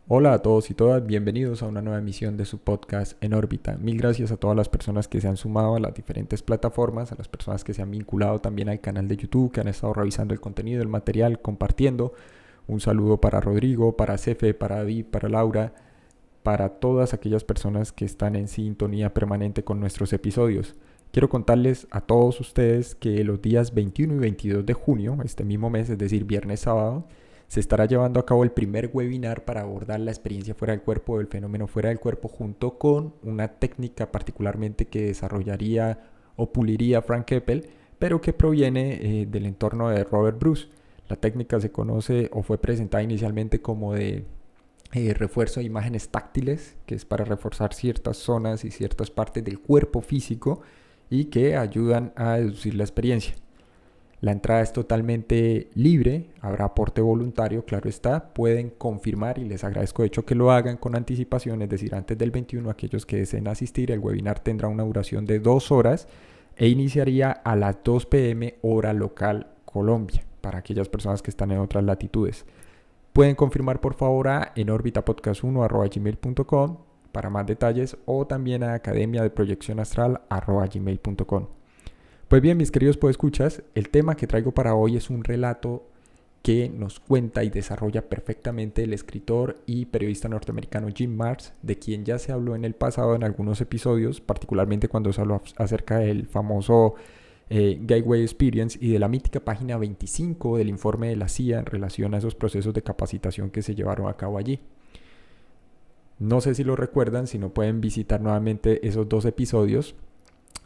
Hola a todos y todas, bienvenidos a una nueva emisión de su podcast En órbita. Mil gracias a todas las personas que se han sumado a las diferentes plataformas, a las personas que se han vinculado también al canal de YouTube, que han estado revisando el contenido, el material, compartiendo. Un saludo para Rodrigo, para Cefe, para David, para Laura, para todas aquellas personas que están en sintonía permanente con nuestros episodios. Quiero contarles a todos ustedes que los días 21 y 22 de junio, este mismo mes, es decir, viernes, sábado, se estará llevando a cabo el primer webinar para abordar la experiencia fuera del cuerpo o el fenómeno fuera del cuerpo junto con una técnica particularmente que desarrollaría o puliría Frank Keppel, pero que proviene del entorno de Robert Bruce. La técnica se conoce o fue presentada inicialmente como de refuerzo de imágenes táctiles, que es para reforzar ciertas zonas y ciertas partes del cuerpo físico y que ayudan a deducir la experiencia. La entrada es totalmente libre, habrá aporte voluntario, claro está. Pueden confirmar y les agradezco de hecho que lo hagan con anticipación, es decir, antes del 21 aquellos que deseen asistir. El webinar tendrá una duración de 2 horas e iniciaría a las 2 p.m. hora local Colombia, para aquellas personas que están en otras latitudes. Pueden confirmar por favor a enorbitapodcast1@gmail.com para más detalles o también a academiadeproyeccionastral@gmail.com. Pues bien, mis queridos podescuchas, el tema que traigo para hoy es un relato que nos cuenta y desarrolla perfectamente el escritor y periodista norteamericano Jim Marrs, de quien ya se habló en el pasado en algunos episodios, particularmente cuando se habló acerca del famoso Gateway Experience y de la mítica página 25 del informe de la CIA en relación a esos procesos de capacitación que se llevaron a cabo allí. No sé si lo recuerdan, si no pueden visitar nuevamente esos dos episodios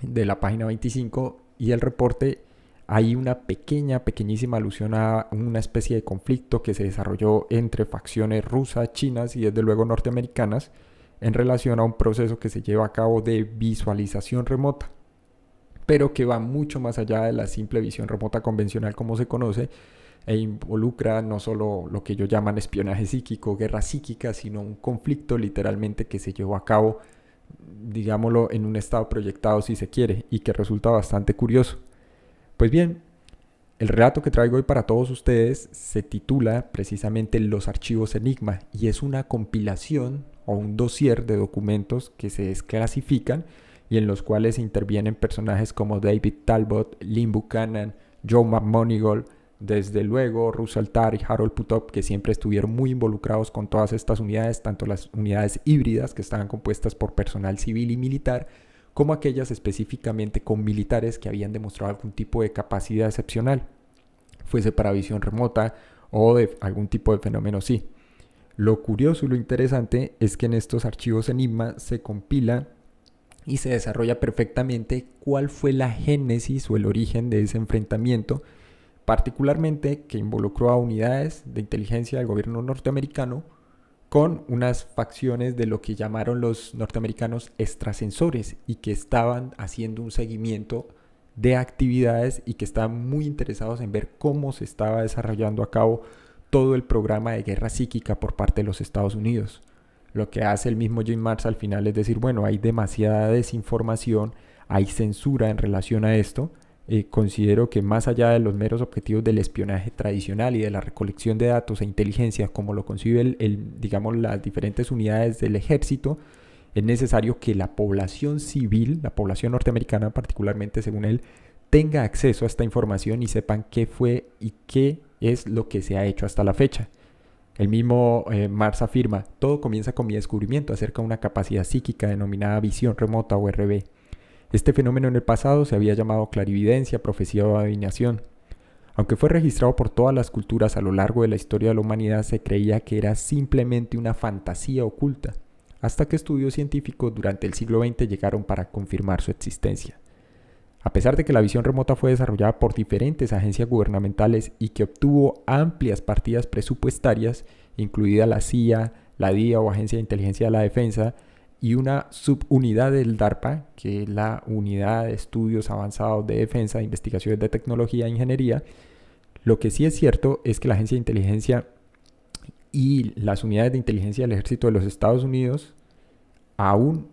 de la página 25 y el reporte. Hay una pequeñísima alusión a una especie de conflicto que se desarrolló entre facciones rusas, chinas y desde luego norteamericanas en relación a un proceso que se lleva a cabo de visualización remota, pero que va mucho más allá de la simple visión remota convencional como se conoce e involucra no solo lo que ellos llaman espionaje psíquico, guerra psíquica, sino un conflicto literalmente que se llevó a cabo, digámoslo, en un estado proyectado si se quiere, y que resulta bastante curioso. Pues bien, el relato que traigo hoy para todos ustedes se titula precisamente Los archivos Enigma y es una compilación o un dossier de documentos que se desclasifican y en los cuales intervienen personajes como David Talbot, Lynn Buchanan, Joe McMonigal, desde luego Russell Tarr y Harold Puthoff, que siempre estuvieron muy involucrados con todas estas unidades, tanto las unidades híbridas que estaban compuestas por personal civil y militar, como aquellas específicamente con militares que habían demostrado algún tipo de capacidad excepcional, fuese para visión remota o de algún tipo de fenómeno así. Lo curioso y lo interesante es que en estos archivos Enigma se compila y se desarrolla perfectamente cuál fue la génesis o el origen de ese enfrentamiento, particularmente que involucró a unidades de inteligencia del gobierno norteamericano con unas facciones de lo que llamaron los norteamericanos extrasensores y que estaban haciendo un seguimiento de actividades y que estaban muy interesados en ver cómo se estaba desarrollando a cabo todo el programa de guerra psíquica por parte de los Estados Unidos. Lo que hace el mismo Jim Marrs al final es decir, bueno, hay demasiada desinformación, hay censura en relación a esto. Considero que más allá de los meros objetivos del espionaje tradicional y de la recolección de datos e inteligencia, como lo concibe digamos, las diferentes unidades del ejército, es necesario que la población civil, la población norteamericana particularmente según él, tenga acceso a esta información y sepan qué fue y qué es lo que se ha hecho hasta la fecha. El mismo Marrs afirma, todo comienza con mi descubrimiento acerca de una capacidad psíquica denominada visión remota o RV. Este fenómeno en el pasado se había llamado clarividencia, profecía o adivinación. Aunque fue registrado por todas las culturas a lo largo de la historia de la humanidad, se creía que era simplemente una fantasía oculta, hasta que estudios científicos durante el siglo XX llegaron para confirmar su existencia. A pesar de que la visión remota fue desarrollada por diferentes agencias gubernamentales y que obtuvo amplias partidas presupuestarias, incluida la CIA, la DIA o Agencia de Inteligencia de la Defensa, y una subunidad del DARPA, que es la Unidad de Estudios Avanzados de Defensa, Investigaciones de Tecnología e Ingeniería, lo que sí es cierto es que la Agencia de Inteligencia y las unidades de inteligencia del Ejército de los Estados Unidos aún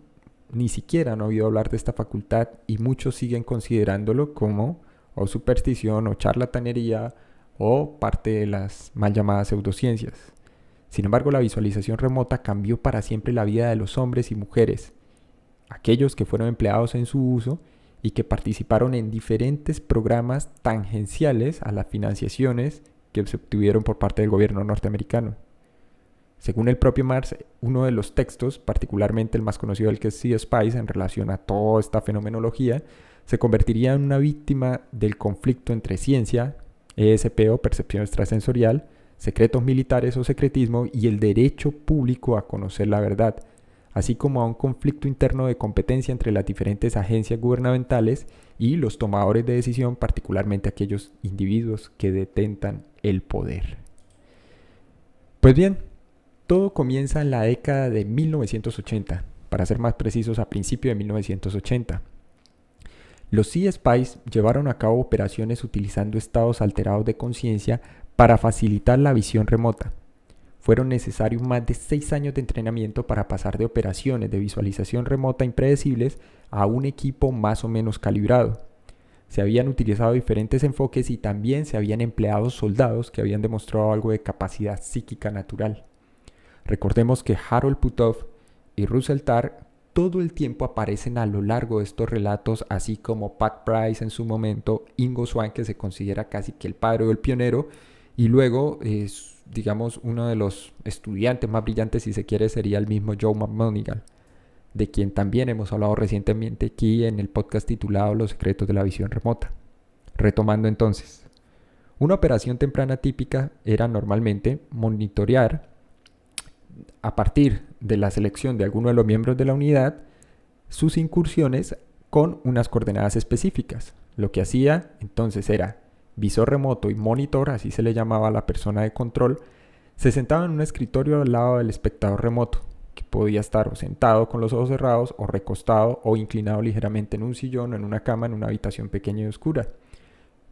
ni siquiera han oído hablar de esta facultad y muchos siguen considerándolo como o superstición o charlatanería o parte de las mal llamadas pseudociencias. Sin embargo, la visualización remota cambió para siempre la vida de los hombres y mujeres, aquellos que fueron empleados en su uso y que participaron en diferentes programas tangenciales a las financiaciones que se obtuvieron por parte del gobierno norteamericano. Según el propio Marx, uno de los textos, particularmente el más conocido, el que es Sea Spice, en relación a toda esta fenomenología, se convertiría en una víctima del conflicto entre ciencia, ESP o percepción extrasensorial, secretos militares o secretismo y el derecho público a conocer la verdad, así como a un conflicto interno de competencia entre las diferentes agencias gubernamentales y los tomadores de decisión, particularmente aquellos individuos que detentan el poder. Pues bien, todo comienza en la década de 1980, para ser más precisos a principios de 1980. Los Sea Spies llevaron a cabo operaciones utilizando estados alterados de conciencia para facilitar la visión remota. Fueron necesarios más de 6 años de entrenamiento para pasar de operaciones de visualización remota impredecibles a un equipo más o menos calibrado. Se habían utilizado diferentes enfoques y también se habían empleado soldados que habían demostrado algo de capacidad psíquica natural. Recordemos que Harold Puthoff y Russell Tarr todo el tiempo aparecen a lo largo de estos relatos, así como Pat Price en su momento, Ingo Swann, que se considera casi que el padre o el pionero, y luego, digamos, uno de los estudiantes más brillantes, si se quiere, sería el mismo Joe McMonigal, de quien también hemos hablado recientemente aquí en el podcast titulado Los secretos de la visión remota. Retomando entonces, una operación temprana típica era normalmente monitorear a partir de la selección de alguno de los miembros de la unidad sus incursiones con unas coordenadas específicas. Lo que hacía entonces era visor remoto y monitor, así se le llamaba a la persona de control, se sentaba en un escritorio al lado del espectador remoto, que podía estar o sentado con los ojos cerrados o recostado o inclinado ligeramente en un sillón o en una cama en una habitación pequeña y oscura.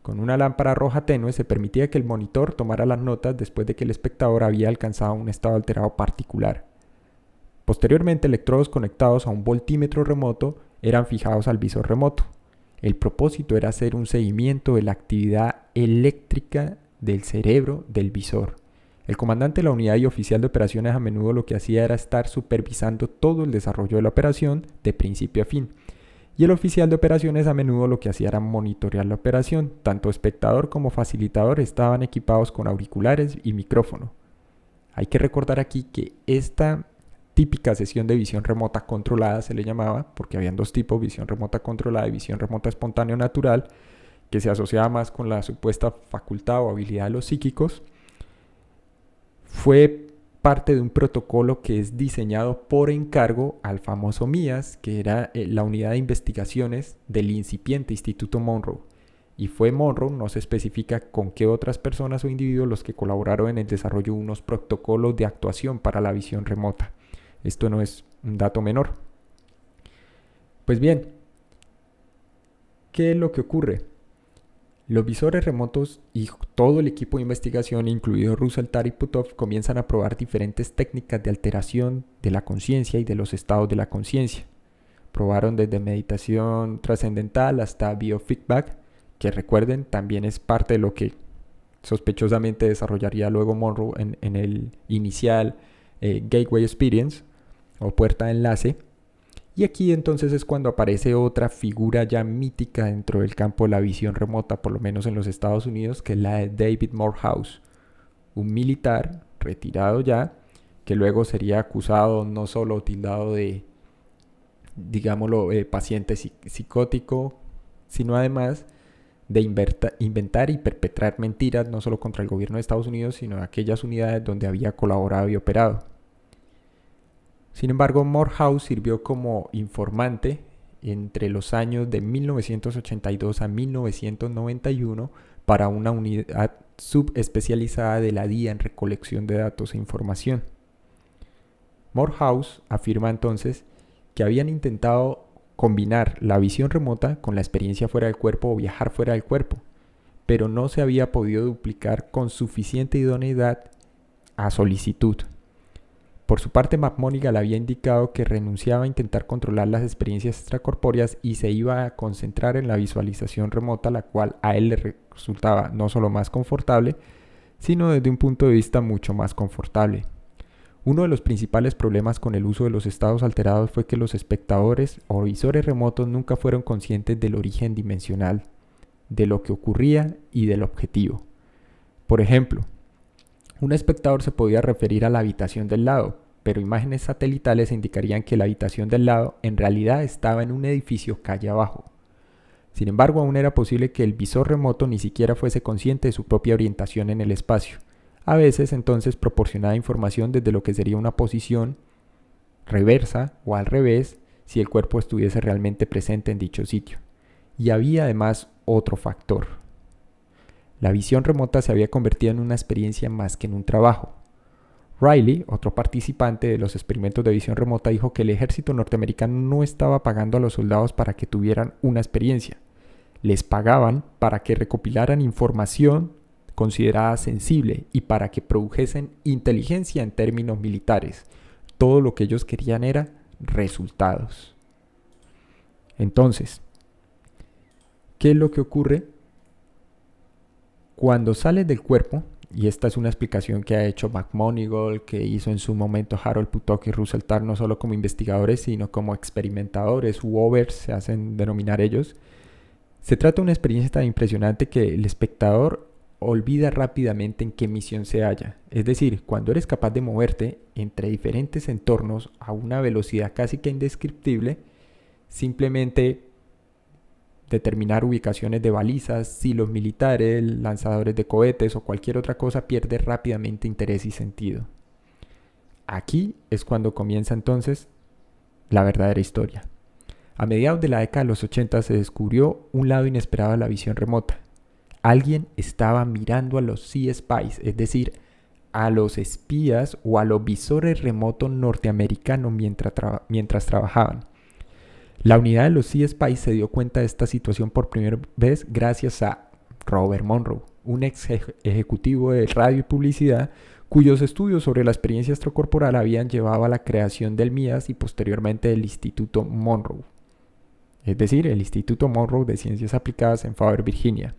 Con una lámpara roja tenue se permitía que el monitor tomara las notas después de que el espectador había alcanzado un estado alterado particular. Posteriormente, electrodos conectados a un voltímetro remoto eran fijados al visor remoto. El propósito era hacer un seguimiento de la actividad eléctrica del cerebro del visor. El comandante de la unidad y oficial de operaciones a menudo lo que hacía era estar supervisando todo el desarrollo de la operación de principio a fin. Y el oficial de operaciones a menudo lo que hacía era monitorear la operación. Tanto espectador como facilitador estaban equipados con auriculares y micrófono. Hay que recordar aquí que esta típica sesión de visión remota controlada se le llamaba, porque habían dos tipos, visión remota controlada y visión remota espontánea natural, que se asociaba más con la supuesta facultad o habilidad de los psíquicos. Fue parte de un protocolo que es diseñado por encargo al famoso MIAS, que era la unidad de investigaciones del incipiente Instituto Monroe. Y fue Monroe, no se especifica con qué otras personas o individuos los que colaboraron en el desarrollo de unos protocolos de actuación para la visión remota. Esto no es un dato menor. Pues bien, ¿qué es lo que ocurre? Los visores remotos y todo el equipo de investigación, incluido Russell, Tarr y Puthoff, comienzan a probar diferentes técnicas de alteración de la conciencia y de los estados de la conciencia. Probaron desde meditación trascendental hasta biofeedback, que recuerden también es parte de lo que sospechosamente desarrollaría luego Monroe en el inicial Gateway Experience o puerta de enlace. Y aquí entonces es cuando aparece otra figura ya mítica dentro del campo de la visión remota, por lo menos en los Estados Unidos, que es la de David Morehouse, un militar retirado ya, que luego sería acusado no solo tildado de, digámoslo, paciente psicótico, sino además de inventar y perpetrar mentiras no solo contra el gobierno de Estados Unidos, sino en aquellas unidades donde había colaborado y operado. Sin embargo, Morehouse sirvió como informante entre los años de 1982 a 1991 para una unidad subespecializada de la DIA en recolección de datos e información. Morehouse afirma entonces que habían intentado combinar la visión remota con la experiencia fuera del cuerpo o viajar fuera del cuerpo, pero no se había podido duplicar con suficiente idoneidad a solicitud. Por su parte, McMonigal había indicado que renunciaba a intentar controlar las experiencias extracorpóreas y se iba a concentrar en la visualización remota, la cual a él le resultaba no solo más confortable, sino desde un punto de vista mucho más confortable. Uno de los principales problemas con el uso de los estados alterados fue que los espectadores o visores remotos nunca fueron conscientes del origen dimensional, de lo que ocurría y del objetivo. Por ejemplo, un espectador se podía referir a la habitación del lado, pero imágenes satelitales indicarían que la habitación del lado en realidad estaba en un edificio calle abajo. Sin embargo, aún era posible que el visor remoto ni siquiera fuese consciente de su propia orientación en el espacio. A veces, entonces, proporcionaba información desde lo que sería una posición reversa o al revés si el cuerpo estuviese realmente presente en dicho sitio. Y había además otro factor. La visión remota se había convertido en una experiencia más que en un trabajo. Riley, otro participante de los experimentos de visión remota, dijo que el ejército norteamericano no estaba pagando a los soldados para que tuvieran una experiencia. Les pagaban para que recopilaran información considerada sensible y para que produjesen inteligencia en términos militares. Todo lo que ellos querían era resultados. Entonces, ¿qué es lo que ocurre? Cuando sales del cuerpo, y esta es una explicación que ha hecho McMoneagle, que hizo en su momento Harold Putok y Russell Tarr, no solo como investigadores, sino como experimentadores, Wovers se hacen denominar ellos. Se trata de una experiencia tan impresionante que el espectador olvida rápidamente en qué misión se halla. Es decir, cuando eres capaz de moverte entre diferentes entornos a una velocidad casi que indescriptible, simplemente determinar ubicaciones de balizas, silos militares, lanzadores de cohetes o cualquier otra cosa pierde rápidamente interés y sentido. Aquí es cuando comienza entonces la verdadera historia. A mediados de la década de los 80 se descubrió un lado inesperado de la visión remota. Alguien estaba mirando a los Sea Spies, es decir, a los espías o a los visores remotos norteamericanos mientras trabajaban. La unidad de los Sea Spies se dio cuenta de esta situación por primera vez gracias a Robert Monroe, un ex ejecutivo de radio y publicidad cuyos estudios sobre la experiencia extracorporal habían llevado a la creación del MIAS y posteriormente del Instituto Monroe, es decir, el Instituto Monroe de Ciencias Aplicadas en Faber, Virginia.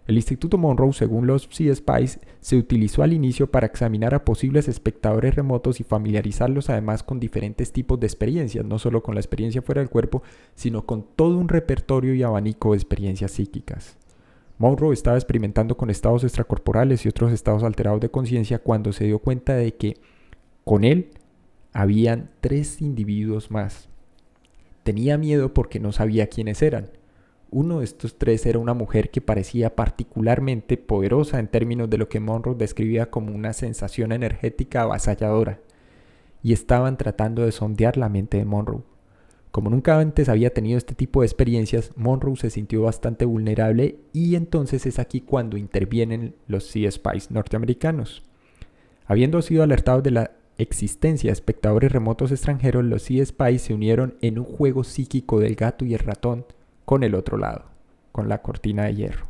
El Instituto Monroe, según los Sea Spies, se utilizó al inicio para examinar a posibles espectadores remotos y familiarizarlos además con diferentes tipos de experiencias, no solo con la experiencia fuera del cuerpo, sino con todo un repertorio y abanico de experiencias psíquicas. Monroe estaba experimentando con estados extracorporales y otros estados alterados de conciencia cuando se dio cuenta de que con él habían 3 individuos más. Tenía miedo porque no sabía quiénes eran. Uno de estos 3 era una mujer que parecía particularmente poderosa en términos de lo que Monroe describía como una sensación energética avasalladora, y estaban tratando de sondear la mente de Monroe. Como nunca antes había tenido este tipo de experiencias, Monroe se sintió bastante vulnerable y entonces es aquí cuando intervienen los Sea Spies norteamericanos. Habiendo sido alertados de la existencia de espectadores remotos extranjeros, los Sea Spies se unieron en un juego psíquico del gato y el ratón con el otro lado, con la cortina de hierro.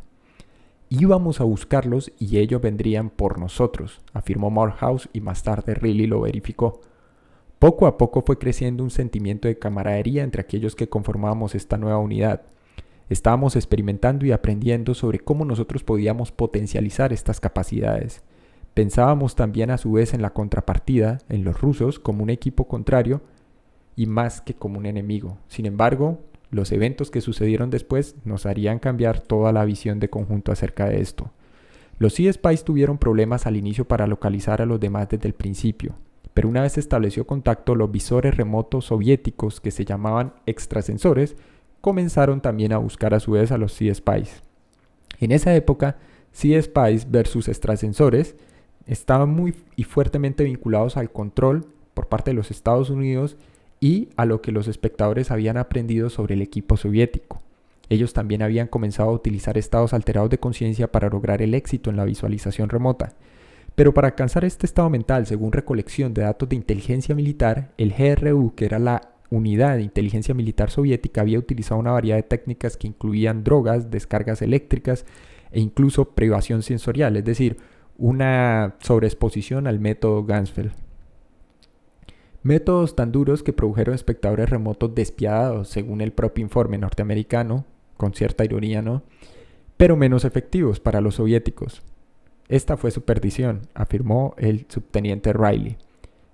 Íbamos a buscarlos y ellos vendrían por nosotros, afirmó Morehouse y más tarde Riley lo verificó. Poco a poco fue creciendo un sentimiento de camaradería entre aquellos que conformábamos esta nueva unidad. Estábamos experimentando y aprendiendo sobre cómo nosotros podíamos potencializar estas capacidades. Pensábamos también a su vez en la contrapartida, en los rusos, como un equipo contrario y más que como un enemigo. Sin embargo, los eventos que sucedieron después nos harían cambiar toda la visión de conjunto acerca de esto. Los Sea Spies tuvieron problemas al inicio para localizar a los demás desde el principio, pero una vez se estableció contacto, los visores remotos soviéticos, que se llamaban extrasensores, comenzaron también a buscar a su vez a los Sea Spies. En esa época, Sea Spies versus extrasensores estaban muy y fuertemente vinculados al control por parte de los Estados Unidos y a lo que los espectadores habían aprendido sobre el equipo soviético. Ellos también habían comenzado a utilizar estados alterados de conciencia para lograr el éxito en la visualización remota. Pero para alcanzar este estado mental, según recolección de datos de inteligencia militar, el GRU, que era la unidad de inteligencia militar soviética, había utilizado una variedad de técnicas que incluían drogas, descargas eléctricas e incluso privación sensorial, es decir, una sobreexposición al método Ganzfeld. Métodos tan duros que produjeron espectadores remotos despiadados, según el propio informe norteamericano, con cierta ironía, ¿no?, pero menos efectivos para los soviéticos. Esta fue su perdición, afirmó el subteniente Riley.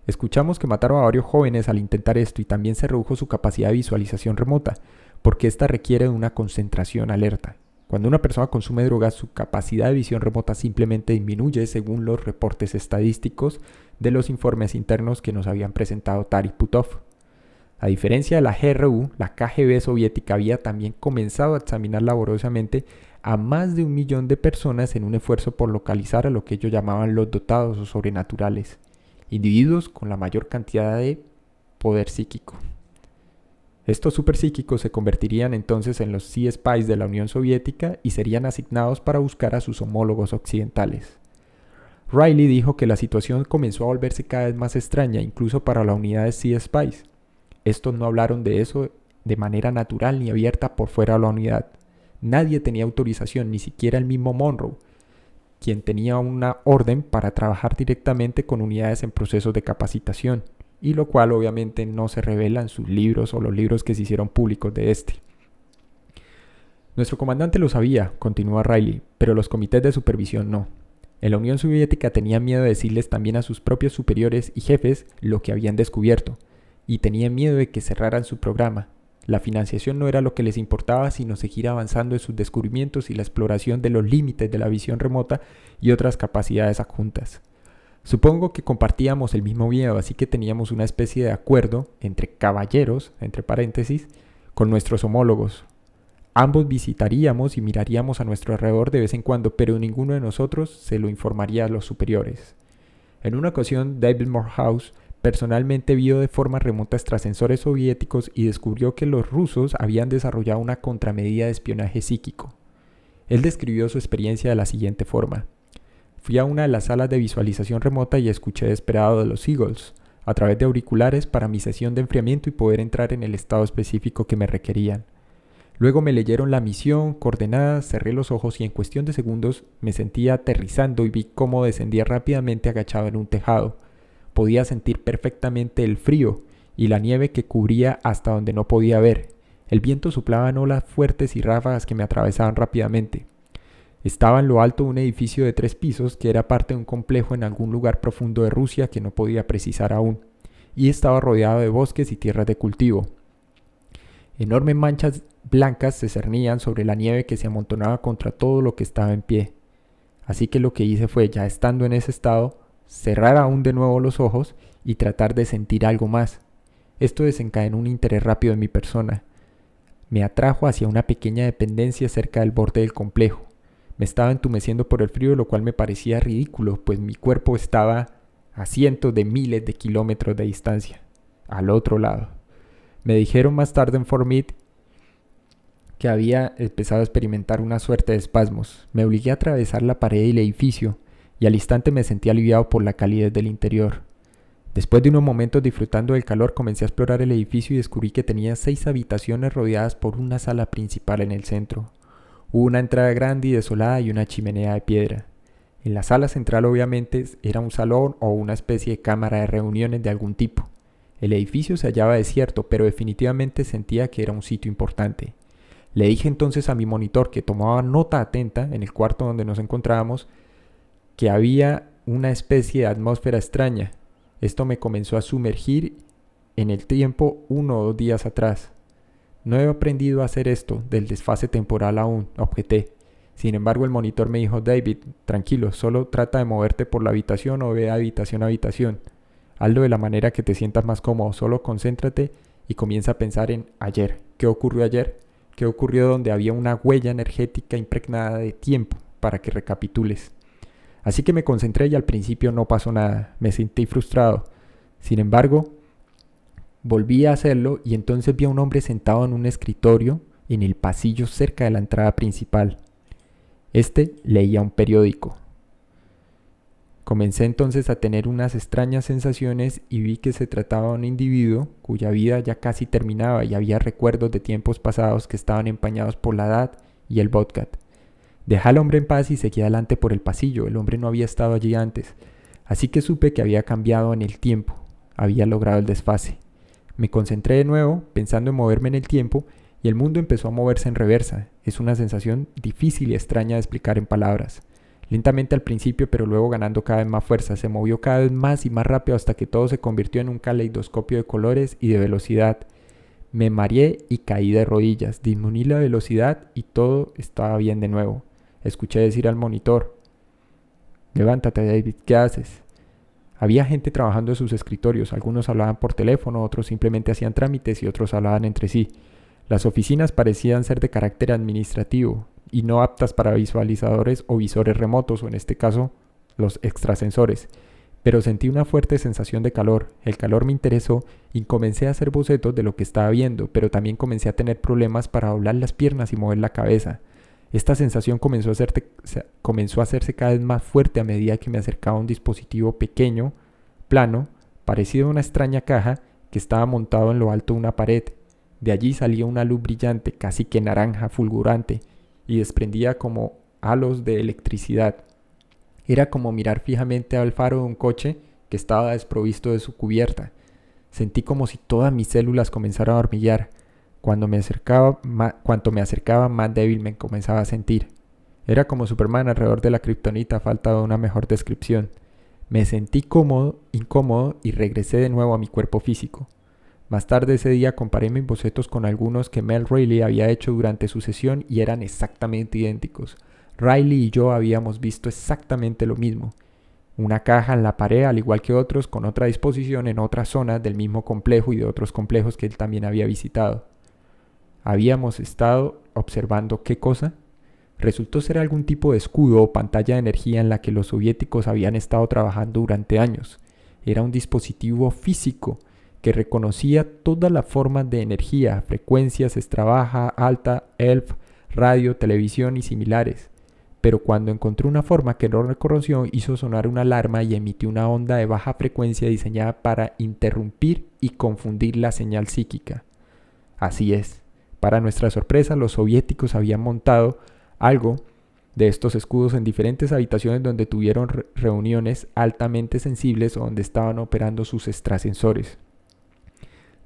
Escuchamos que mataron a varios jóvenes al intentar esto y también se redujo su capacidad de visualización remota, porque esta requiere de una concentración alerta. Cuando una persona consume drogas, su capacidad de visión remota simplemente disminuye según los reportes estadísticos de los informes internos que nos habían presentado Tari Putov. A diferencia de la GRU, la KGB soviética había también comenzado a examinar laboriosamente a más de 1 millón de personas en un esfuerzo por localizar a lo que ellos llamaban los dotados o sobrenaturales, individuos con la mayor cantidad de poder psíquico. Estos superpsíquicos se convertirían entonces en los Sea Spies de la Unión Soviética y serían asignados para buscar a sus homólogos occidentales. Riley dijo que la situación comenzó a volverse cada vez más extraña, incluso para la unidad de Sea Spies. Estos no hablaron de eso de manera natural ni abierta por fuera de la unidad. Nadie tenía autorización, ni siquiera el mismo Monroe, quien tenía una orden para trabajar directamente con unidades en procesos de capacitación, y lo cual obviamente no se revela en sus libros o los libros que se hicieron públicos de este. Nuestro comandante lo sabía, continúa Riley, pero los comités de supervisión no. En la Unión Soviética tenían miedo de decirles también a sus propios superiores y jefes lo que habían descubierto, y tenían miedo de que cerraran su programa. La financiación no era lo que les importaba, sino seguir avanzando en sus descubrimientos y la exploración de los límites de la visión remota y otras capacidades adjuntas. Supongo que compartíamos el mismo miedo, así que teníamos una especie de acuerdo entre caballeros, entre paréntesis, con nuestros homólogos. Ambos visitaríamos y miraríamos a nuestro alrededor de vez en cuando, pero ninguno de nosotros se lo informaría a los superiores. En una ocasión, David Morehouse personalmente vio de forma remota extrasensores soviéticos y descubrió que los rusos habían desarrollado una contramedida de espionaje psíquico. Él describió su experiencia de la siguiente forma. Fui a una de las salas de visualización remota y escuché desesperado de los Eagles, a través de auriculares para mi sesión de enfriamiento y poder entrar en el estado específico que me requerían. Luego me leyeron la misión, coordenadas, cerré los ojos y en cuestión de segundos me sentía aterrizando y vi cómo descendía rápidamente agachado en un tejado. Podía sentir perfectamente el frío y la nieve que cubría hasta donde no podía ver. El viento soplaba en olas fuertes y ráfagas que me atravesaban rápidamente. Estaba en lo alto de un edificio de 3 pisos que era parte de un complejo en algún lugar profundo de Rusia que no podía precisar aún, y estaba rodeado de bosques y tierras de cultivo. Enormes manchas blancas se cernían sobre la nieve que se amontonaba contra todo lo que estaba en pie. Así que lo que hice fue, ya estando en ese estado, cerrar aún de nuevo los ojos y tratar de sentir algo más. Esto desencadenó un interés rápido en mi persona. Me atrajo hacia una pequeña dependencia cerca del borde del complejo. Me estaba entumeciendo por el frío, lo cual me parecía ridículo, pues mi cuerpo estaba a cientos de miles de kilómetros de distancia, al otro lado. Me dijeron más tarde en Fort Meade que había empezado a experimentar una suerte de espasmos. Me obligué a atravesar la pared del edificio y al instante me sentí aliviado por la calidez del interior. Después de unos momentos disfrutando del calor, comencé a explorar el edificio y descubrí que tenía 6 habitaciones rodeadas por una sala principal en el centro. Hubo una entrada grande y desolada y una chimenea de piedra. En la sala central obviamente era un salón o una especie de cámara de reuniones de algún tipo. El edificio se hallaba desierto, pero definitivamente sentía que era un sitio importante. Le dije entonces a mi monitor, que tomaba nota atenta en el cuarto donde nos encontrábamos, que había una especie de atmósfera extraña. Esto me comenzó a sumergir en el tiempo 1 o 2 días atrás. No he aprendido a hacer esto del desfase temporal aún, objeté. Sin embargo, el monitor me dijo, David, tranquilo, solo trata de moverte por la habitación o ve de habitación a habitación. Hazlo de la manera que te sientas más cómodo, solo concéntrate y comienza a pensar en ayer. ¿Qué ocurrió ayer? ¿Qué ocurrió donde había una huella energética impregnada de tiempo para que recapitules? Así que me concentré y al principio no pasó nada, me sentí frustrado. Sin embargo, volví a hacerlo y entonces vi a un hombre sentado en un escritorio en el pasillo cerca de la entrada principal. Este leía un periódico. Comencé entonces a tener unas extrañas sensaciones y vi que se trataba de un individuo cuya vida ya casi terminaba y había recuerdos de tiempos pasados que estaban empañados por la edad y el vodka. Dejé al hombre en paz y seguí adelante por el pasillo. El hombre no había estado allí antes, así que supe que había cambiado en el tiempo, había logrado el desfase. Me concentré de nuevo, pensando en moverme en el tiempo, y el mundo empezó a moverse en reversa. Es una sensación difícil y extraña de explicar en palabras. Lentamente al principio, pero luego ganando cada vez más fuerza. Se movió cada vez más y más rápido hasta que todo se convirtió en un caleidoscopio de colores y de velocidad. Me mareé y caí de rodillas. Disminuí la velocidad y todo estaba bien de nuevo. Escuché decir al monitor: levántate, David, ¿qué haces? Había gente trabajando en sus escritorios. Algunos hablaban por teléfono, otros simplemente hacían trámites y otros hablaban entre sí. Las oficinas parecían ser de carácter administrativo y no aptas para visualizadores o visores remotos, o en este caso, los extrasensores. Pero sentí una fuerte sensación de calor. El calor me interesó y comencé a hacer bocetos de lo que estaba viendo, pero también comencé a tener problemas para doblar las piernas y mover la cabeza. Esta sensación comenzó a hacerse cada vez más fuerte a medida que me acercaba a un dispositivo pequeño, plano, parecido a una extraña caja que estaba montado en lo alto de una pared. De allí salía una luz brillante, casi que naranja, fulgurante, y desprendía como halos de electricidad. Era como mirar fijamente al faro de un coche que estaba desprovisto de su cubierta. Sentí como si todas mis células comenzaran a hormiguear. Cuanto me acercaba, más débil me comenzaba a sentir. Era como Superman alrededor de la kriptonita, a falta de una mejor descripción. Me sentí incómodo y regresé de nuevo a mi cuerpo físico. Más tarde ese día comparé mis bocetos con algunos que Mel Reilly había hecho durante su sesión y eran exactamente idénticos. Riley y yo habíamos visto exactamente lo mismo. Una caja en la pared, al igual que otros, con otra disposición en otras zonas del mismo complejo y de otros complejos que él también había visitado. Habíamos estado observando ¿qué cosa? Resultó ser algún tipo de escudo o pantalla de energía en la que los soviéticos habían estado trabajando durante años. Era un dispositivo físico que reconocía todas las formas de energía, frecuencias, extrabaja, alta, ELF, radio, televisión y similares. Pero cuando encontró una forma que no reconoció, hizo sonar una alarma y emitió una onda de baja frecuencia diseñada para interrumpir y confundir la señal psíquica. Así es. Para nuestra sorpresa, los soviéticos habían montado algo de estos escudos en diferentes habitaciones donde tuvieron reuniones altamente sensibles o donde estaban operando sus extrasensores.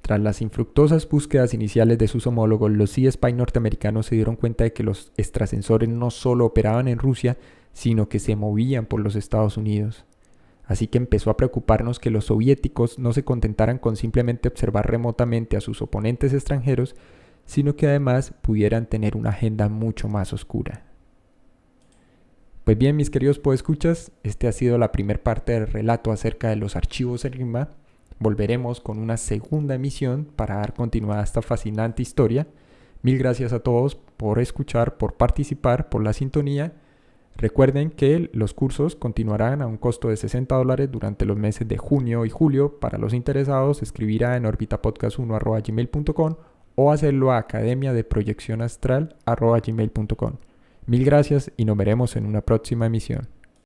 Tras las infructuosas búsquedas iniciales de sus homólogos, los Sea Spy norteamericanos se dieron cuenta de que los extrasensores no solo operaban en Rusia, sino que se movían por los Estados Unidos. Así que empezó a preocuparnos que los soviéticos no se contentaran con simplemente observar remotamente a sus oponentes extranjeros, sino que además pudieran tener una agenda mucho más oscura. Pues bien, mis queridos podescuchas, este ha sido la primera parte del relato acerca de los archivos Enigma. Volveremos con una segunda emisión para dar continuidad a esta fascinante historia. Mil gracias a todos por escuchar, por participar, por la sintonía. Recuerden que los cursos continuarán a un costo de $60 durante los meses de junio y julio. Para los interesados, escribir a enorbitapodcast1@gmail.com o hacerlo a academiadeproyeccionastral@gmail.com. Mil gracias y nos veremos en una próxima emisión.